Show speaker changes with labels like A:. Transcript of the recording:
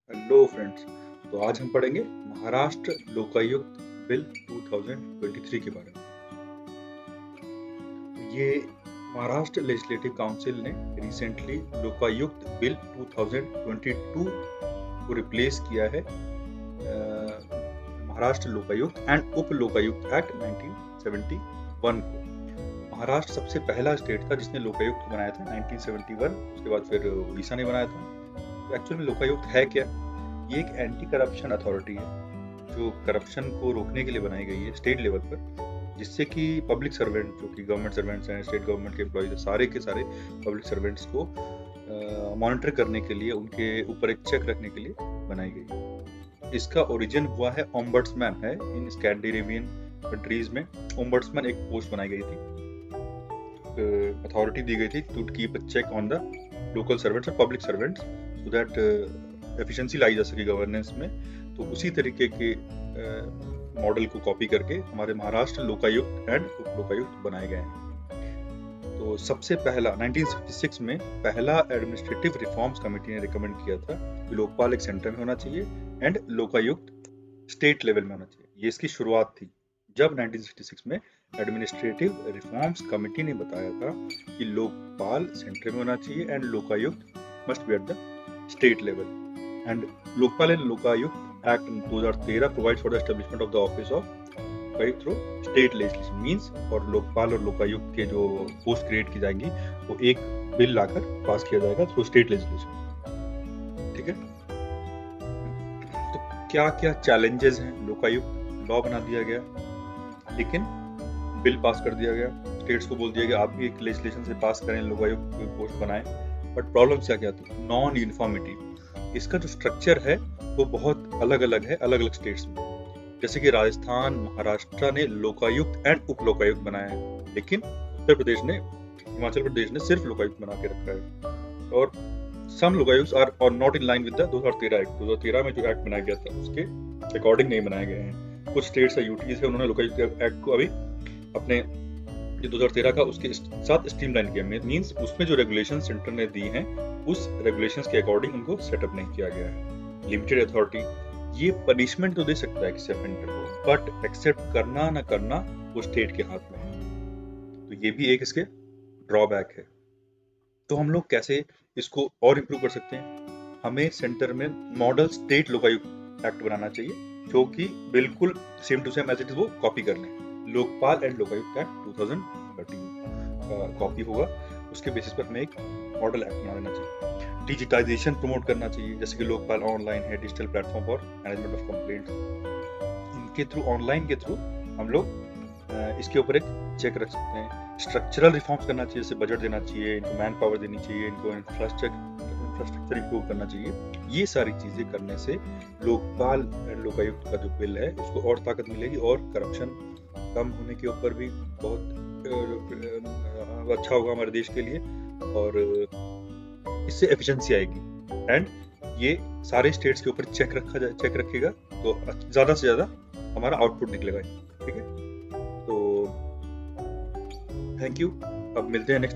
A: Hello friends. तो आज हम पढ़ेंगे महाराष्ट्र लोकायुक्त बिल 2023 के बारे में। तो ये महाराष्ट्र लेजिस्लेटिव काउंसिल ने रिसेंटली लोकायुक्त बिल 2022 को रिप्लेस किया है महाराष्ट्र लोकायुक्त एंड उप लोकायुक्त एक्ट 1971 को। महाराष्ट्र सबसे पहला स्टेट था जिसने लोकायुक्त बनाया था 1971। उसके बाद फिर उड़ीसा ने बनाया था। तो एक्चुअली लोकायुक्त है क्या? ये एक एंटी करप्शन अथॉरिटी है जो करप्शन को रोकने के लिए बनाई गई है स्टेट लेवल पर, जिससे कि पब्लिक सर्वेंट जो कि गवर्नमेंट सर्वेंट्स हैं, स्टेट गवर्नमेंट के एम्प्लॉयज, सारे के सारे पब्लिक सर्वेंट्स को मॉनिटर करने के लिए, उनके ऊपर एक चेक रखने के लिए बनाई गई। इसका ओरिजिन हुआ है ओम्बड्समैन है इन स्कैंडिनेवियन कंट्रीज में। ओम्बड्समैन एक पोस्ट बनाई गई थी, अथॉरिटी दी गई थी to keep a check on the local servants और public servants so that efficiency लाई जा सके गवर्नेंस में। तो उसी तरीके के मॉडल को कॉपी करके हमारे महाराष्ट्र लोकायुक्त एंड उप लोकायुक्त बनाए गए हैं। तो सबसे पहला 1966 में पहला एडमिनिस्ट्रेटिव रिफॉर्म्स कमेटी ने रिकमेंड किया था कि लोकपाल एक सेंटर में होना चाहिए एंड लोकायुक्त स्टेट लेवल में होना चाहिए। ये इसकी शुरुआत थी जब 1966 में एडमिनिस्ट्रेटिव रिफॉर्म्स कमेटी ने बताया था कि लोकपाल सेंटर में होना चाहिए and Lokayukta must be at the state level. And Lokpal and Lokayukta act 2013 provides for the establishment of the office of through state legislation. Means और लोकपाल और लोकायुक्त के जो पोस्ट क्रिएट की जाएंगी वो एक बिल लाकर पास किया जाएगा थ्रू स्टेट लेजिस्लेशन। ठीक है। तो क्या क्या चैलेंजेस हैं? लोकायुक्त लॉ बना दिया गया, लेकिन बिल पास कर दिया गया, स्टेट्स को बोल दिया गया आप भी एक लेजिस्लेशन से पास करें, लोकायुक्त पोस्ट बनाएं। बट प्रॉब्लम क्या थी? Non uniformity. इसका जो स्ट्रक्चर है वो बहुत अलग अलग है अलग अलग स्टेट्स में। जैसे कि राजस्थान, महाराष्ट्र ने लोकायुक्त एंड उप लोकायुक्त बनाया है, लेकिन उत्तर प्रदेश ने, हिमाचल प्रदेश ने सिर्फ लोकायुक्त बना के रखा है। और some Lokayukta are not in line with the 2013 act. 2013 में जो एक्ट बनाया गया था उसके अकॉर्डिंग नहीं बनाए गए हैं। कुछ स्टेट्स या यूटीज है, उन्होंने लोकायुक्त एक्ट को अभी अपने जो 2013 का उसके साथ स्ट्रीमलाइन किया। मींस उसमें जो रेगुलेशन सेंटर ने दी हैं उस रेगुलेशंस के अकॉर्डिंग उनको सेटअप नहीं किया गया है। लिमिटेड अथॉरिटी, ये पनिशमेंट तो दे सकता है किसी ऑफेंडर को, बट एक्सेप्ट करना ना करना वो स्टेट के हाथ में है। तो ये भी एक इसके ड्रॉबैक है। तो हम लोग कैसे इसको और इम्प्रूव कर सकते हैं? हमें सेंटर में मॉडल स्टेट लोकायुक्त एक्ट बनाना चाहिए जो कि बिल्कुल same to same as it is वो कॉपी कर लें। Lokpal and Lokayukta act 2013 copy होगा, उसके बेसिस पर हमें एक मॉडल एक्ट बना देना चाहिए। डिजिटाइजेशन प्रमोट करना चाहिए, जैसे कि लोकपाल ऑनलाइन है, digital platform for management of complaints. इनके थ्रू, ऑनलाइन के थ्रू हम लोग इसके ऊपर एक चेक रख सकते हैं। स्ट्रक्चरल रिफॉर्म्स करना चाहिए, जैसे बजट देना चाहिए, इनको मैन पावर देनी चाहिए, इनको इंफ्रास्ट्रक्चर इंप्रूव करना चाहिए। ये सारी चीजें करने से लोकपाल एंड लोकायुक्त का जो बिल है उसको और ताकत मिलेगी और करप्शन कम होने के ऊपर भी बहुत अच्छा होगा हमारे देश के लिए, और इससे एफिशिएंसी आएगी। एंड ये सारे स्टेट्स के ऊपर चेक रखेगा तो ज्यादा से ज्यादा हमारा आउटपुट निकलेगा। ठीक है, तो थैंक यू। अब मिलते हैं नेक्स्ट